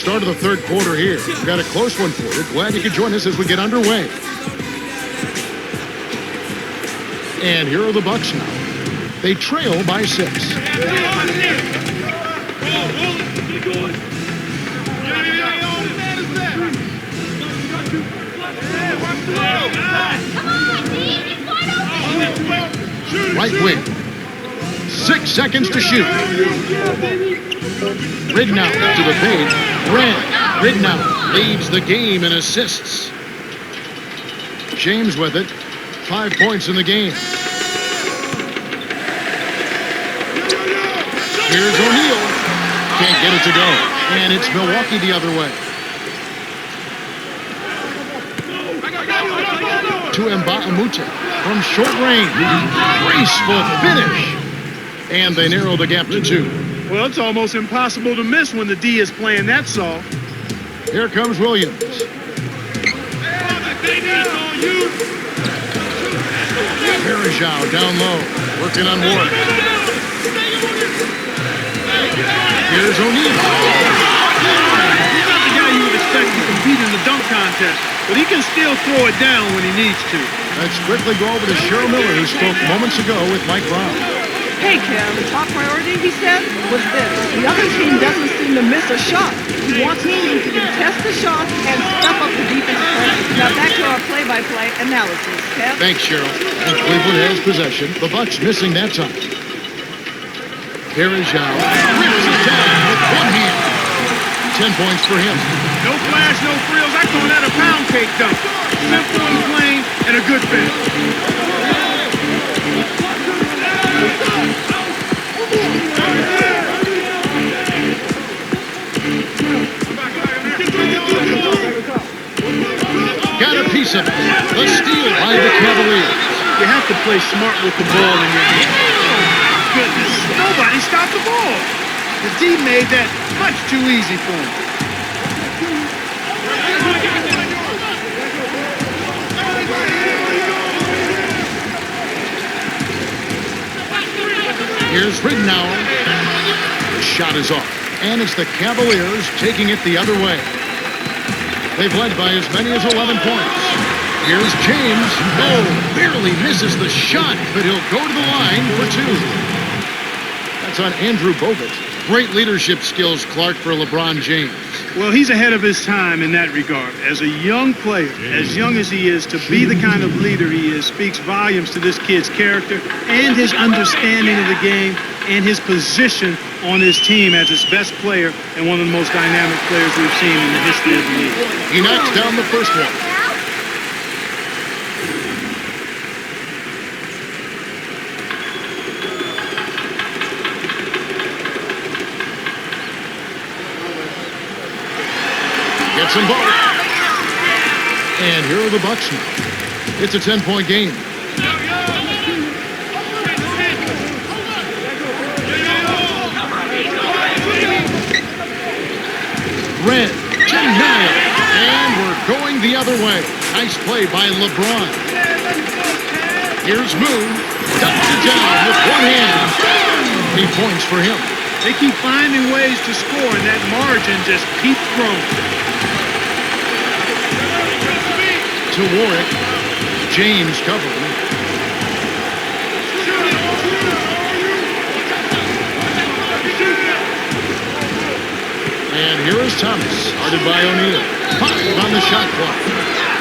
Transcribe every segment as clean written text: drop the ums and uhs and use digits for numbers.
start of the third quarter here. We've got a close one for you. Glad you could join us as we get underway. And here are the Bucks now. They trail by 6. Right wing. 6 seconds to shoot. Ridnow to the paint. Ridnow leads the game in assists. James with it. 5 points in the game. Here's O'Neal. Can't get it to go. And it's Milwaukee the other way. To Mbamute from short range. Graceful finish. And they narrow the gap to 2. Well, it's almost impossible to miss when the D is playing that song. Here comes Williams. Parajau down low, working on Ward. Here's O'Neal. He's not the guy you would expect to compete in the dunk contest, but he can still throw it down when he needs to. Let's quickly go over to Cheryl Miller, who spoke moments ago with Mike Brown. Hey, Kev, the top priority, he said, was this. The other team doesn't seem to miss a shot. He wants the team to contest the shot and step up the defensive pressure. Now back to our play-by-play analysis, Kev. Thanks, Cheryl. And Cleveland has possession. The Bucks missing that time. Parajau rips it down with one hand. 10 points for him. No flash, no frills. I call that a pound cake dunk. Simple and plain and a good finish. Got a piece of it. The steal by the Cavaliers. You have to play smart with the ball in your hand. Goodness, nobody stopped the ball. The D made that much too easy for him. Here's Ridnow. The shot is off. And it's the Cavaliers taking it the other way. They've led by as many as 11 points. Here's James. Oh, barely misses the shot, but he'll go to the line for 2. That's on Andrew Bogut. Great leadership skills, Clark, for LeBron James. Well, he's ahead of his time in that regard. As a young player, as young as he is, to be the kind of leader he is speaks volumes to this kid's character and his understanding of the game and his position on his team as its best player and one of the most dynamic players we've seen in the history of the league. He knocks down the first one. Gets them both. And here are the Bucks now. It's a 10-point game. Red, denial, and we're going the other way. Nice play by LeBron. Here's Moon, ducks it down with one hand. 3 points for him. They keep finding ways to score, and that margin just keeps growing. To Warwick, James covering. And here is Thomas, guarded by O'Neal. Popped on the shot clock.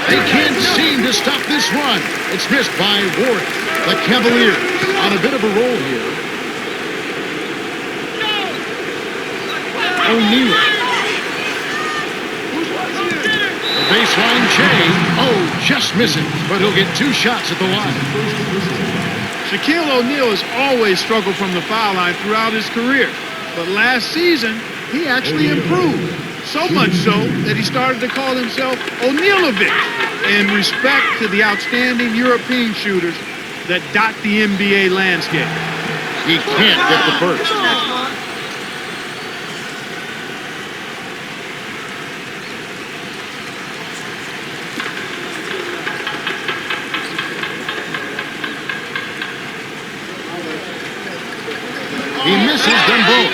They can't seem to stop this run. It's missed by Warwick. The Cavaliers on a bit of a roll here. O'Neal. The baseline change. Oh, just missing, but he'll get 2 shots at the line. Shaquille O'Neal has always struggled from the foul line throughout his career. But last season, he actually improved. So much so that he started to call himself O'Nealovic in respect to the outstanding European shooters that dot the NBA landscape. He can't get the first. He misses them both.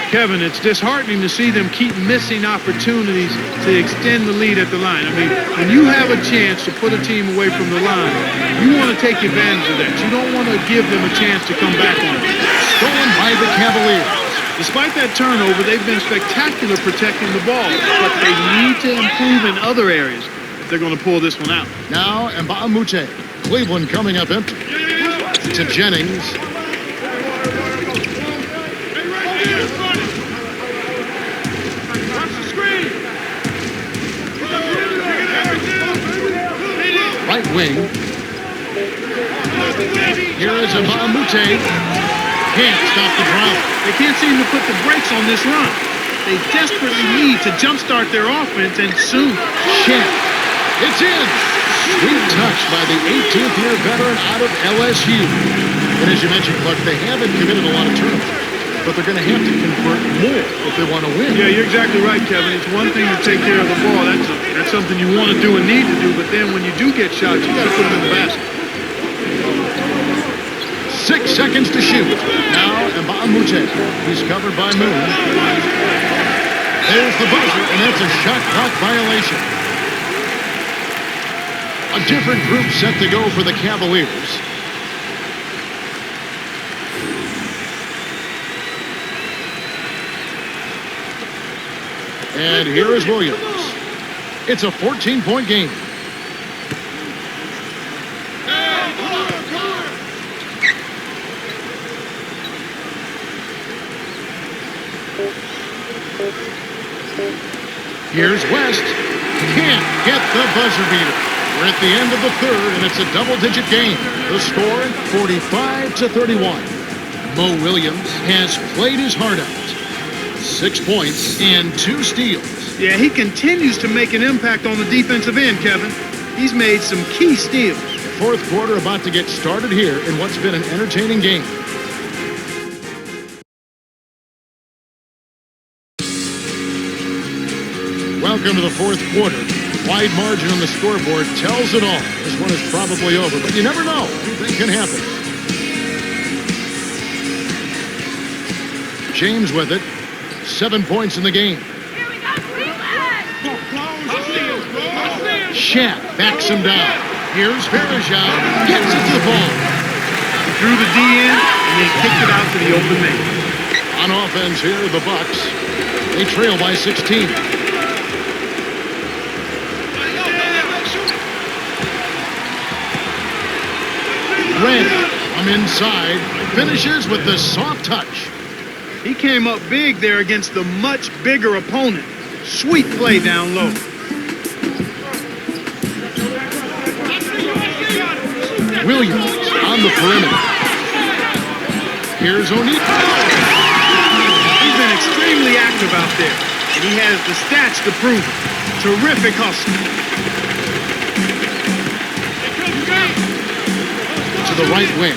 Kevin, it's disheartening to see them keep missing opportunities to extend the lead at the line. I mean, when you have a chance to put a team away from the line, you want to take advantage of that. You don't want to give them a chance to come back on it. Stolen by the Cavaliers. Despite that turnover, they've been spectacular protecting the ball, but they need to improve in other areas if they're going to pull this one out. Now, Mbamute. Cleveland coming up empty. To Jennings. Right wing. Here is Mbamute. Can't stop the drive. They can't seem to put the brakes on this run. They desperately need to jumpstart their offense, and soon. Shed. It's in. Sweet touch by the 18th-year veteran out of LSU. And as you mentioned, Clark, they haven't committed a lot of turnovers, but they're going to have to convert more if they want to win. Yeah, you're exactly right, Kevin. It's one thing to take care of the ball. That's something you want to do and need to do, but then when you do get shots, you got to put them in the basket. 6 seconds to shoot. Now, Mbamute. He's covered by Moon. There's the buzzer, and that's a shot clock violation. A different group set to go for the Cavaliers. And here is Williams. It's a 14-point game. Here's West. Can't get the buzzer beater. We're at the end of the third, and it's a double-digit game. The score, 45-31. Mo Williams has played his heart out. 6 points and 2 steals. Yeah, he continues to make an impact on the defensive end, Kevin. He's made some key steals. Fourth quarter about to get started here in what's been an entertaining game. Welcome to the fourth quarter. Wide margin on the scoreboard tells it all. This one is probably over, but you never know. Anything can happen. James with it. 7 points in the game. Shat backs him down. Here's Bergeron. Gets it to the ball. He threw the D in and then kicked it out to the open man. On offense here, the Bucks. They trail by 16. Red from inside. Finishes with the soft touch. He came up big there against the much bigger opponent. Sweet play down low. Williams on the perimeter. Here's O'Neal. He's been extremely active out there, and he has the stats to prove it. Terrific hustle. To the right wing.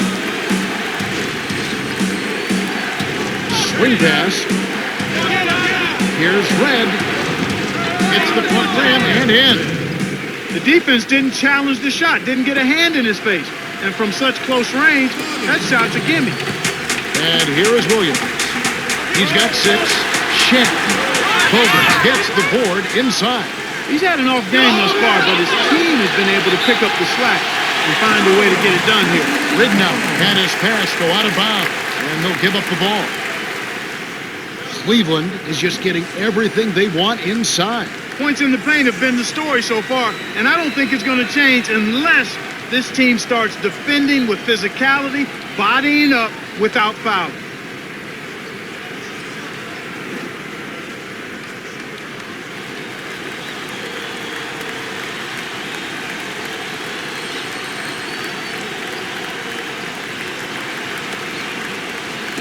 Swing pass. Here's Red. It's the front rim and in. The defense didn't challenge the shot, didn't get a hand in his face. And from such close range, that shot's a gimme. And here is Williams. He's got 6. Shed. Bogan gets the board inside. He's had an off game thus far, but his team has been able to pick up the slack and find a way to get it done here. Ridnow had his pass go out of bounds, and they'll give up the ball. Cleveland is just getting everything they want inside. Points in the paint have been the story so far, and I don't think it's going to change unless this team starts defending with physicality, bodying up without fouling.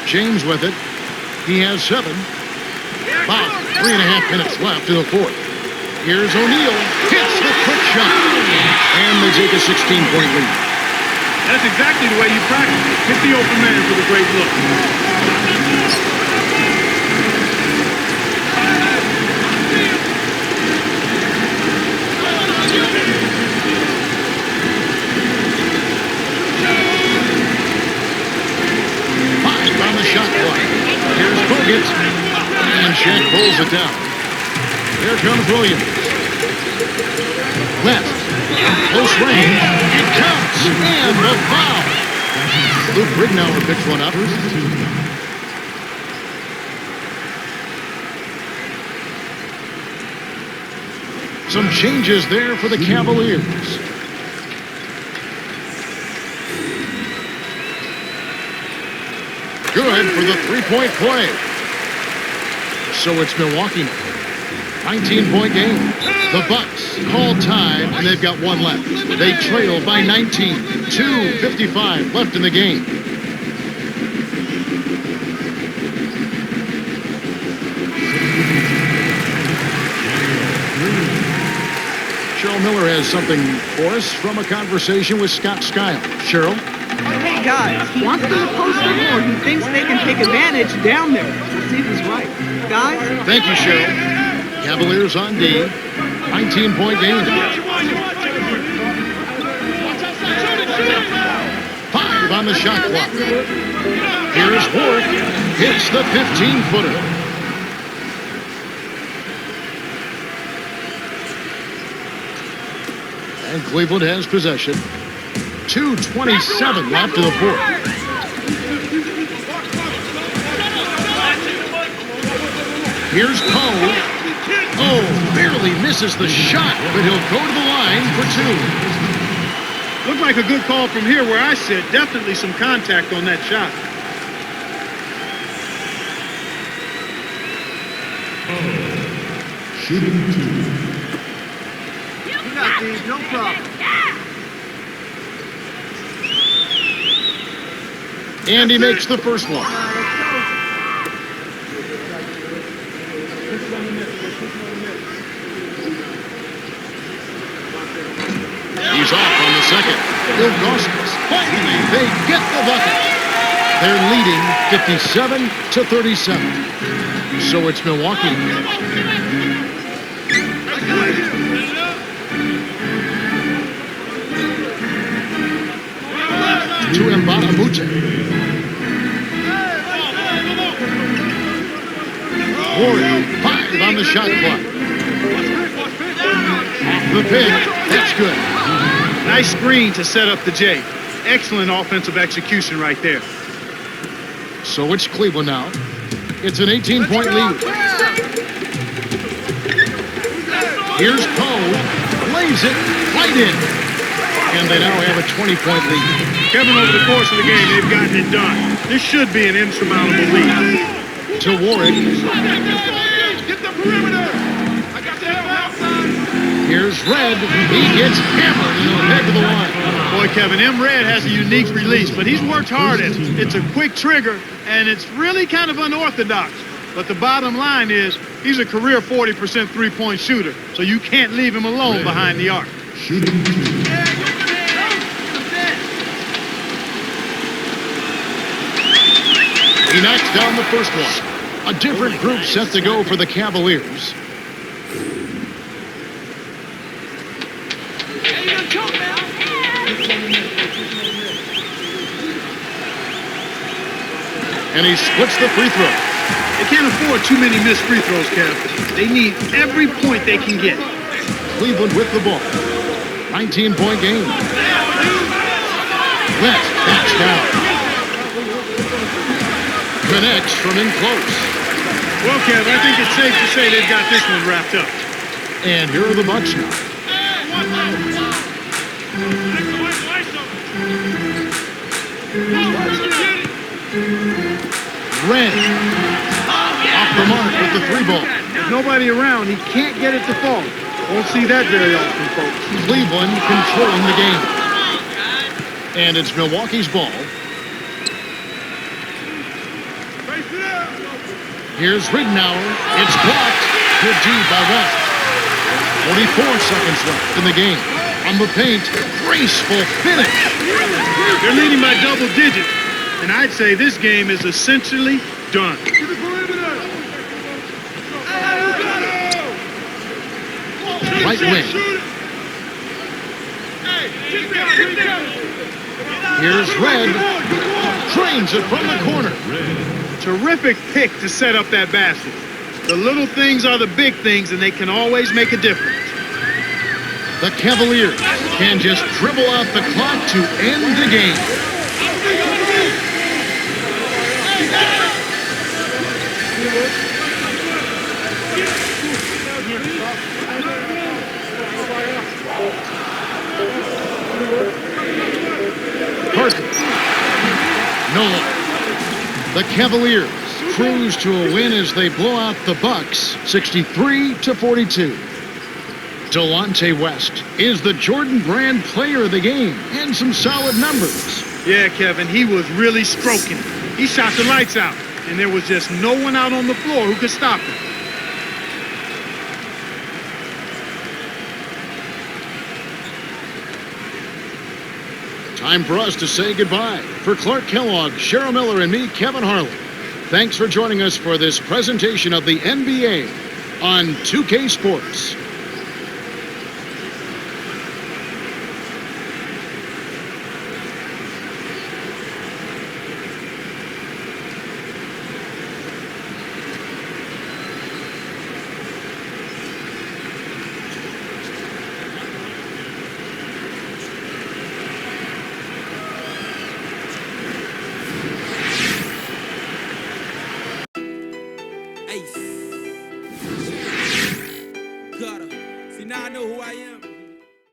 James with it. He has 7. About 3.5 minutes left in the fourth. Here's O'Neal. Hits the quick shot. And they take a 16-point lead. That's exactly the way you practice it. Hit the open man for the great look. On the shot clock. Here's Bogut. pulls it down. Here comes Williams. West. Close range. It counts. And the foul. Luke Rignauer picks one up. Some changes there for the Cavaliers. Good for the three-point play. So it's Milwaukee now. 19-point game. The Bucks call time, and they've got one left. They trail by 19. 2:55 left in the game. Cheryl Miller has something for us from a conversation with Scott Skiles. Cheryl? Hey, guys, he wants them to post the board. He thinks they can take advantage down there. Let's see if he's right. Guys? Thank you, Cheryl. Cavaliers on D. 19-point game. 5 on the shot clock. Here's Warwick. Hits the 15-footer. And Cleveland has possession. 2:27 left to the fourth. Here's Poe. Oh, barely misses the shot, but he'll go to the line for two. Looked like a good call from here where I sit. Definitely some contact on that shot. Shooting two. You got these, no problem. And he makes the first one. He's off on the second. Ilgauskas. Finally, they get the bucket. They're leading 57-37. So it's Milwaukee. To Mbana-Moute. Warren, 5 on the shot clock. Off the pick. That's good. Nice screen to set up the J. Excellent offensive execution right there. So it's Cleveland now. It's an 18-point lead. Here's Poe. Lays it right in. And they now have a 20-point lead. Kevin, over the course of the game, they've gotten it done. This should be an insurmountable lead. To Warwick. Get the perimeter. I got the outside. Here's Red. He gets hammered and he'll head to the line. Boy, Kevin, M. Red has a unique release, but he's worked hard at it. It's a quick trigger, and it's really kind of unorthodox. But the bottom line is he's a career 40% three-point shooter, so you can't leave him alone behind the arc. Shooting two. He knocks down the first one. A different group set to go for the Cavaliers. And he splits the free throw. They can't afford too many missed free throws, Kev. They need every point they can get. Cleveland with the ball. 19-point game. West backs down. Connects from in close. Well, Kev, I think it's safe to say they've got this one wrapped up. And here are the Bucks now. Red. Off the mark with the three ball. There's nobody around. He can't get it to fall. Won't see that very often, folks. Cleveland controlling the game. And it's Milwaukee's ball. Here's Rignauer. It's blocked. Good D by West. 44 seconds left in the game. On the paint, graceful finish. They're leading by double digits. And I'd say this game is essentially done. Right wing. Here's Red. Drains it from the corner. Terrific pick to set up that basket. The little things are the big things, and they can always make a difference. The Cavaliers can just dribble out the clock to end the game. Parker. Nolan. The Cavaliers cruise to a win as they blow out the Bucks 63-42. Delonte West is the Jordan Brand player of the game and some solid numbers. Yeah, Kevin, he was really stroking it. He shot the lights out, and there was just no one out on the floor who could stop him. Time for us to say goodbye. For Clark Kellogg, Cheryl Miller, and me, Kevin Harlan, thanks for joining us for this presentation of the NBA on 2K Sports.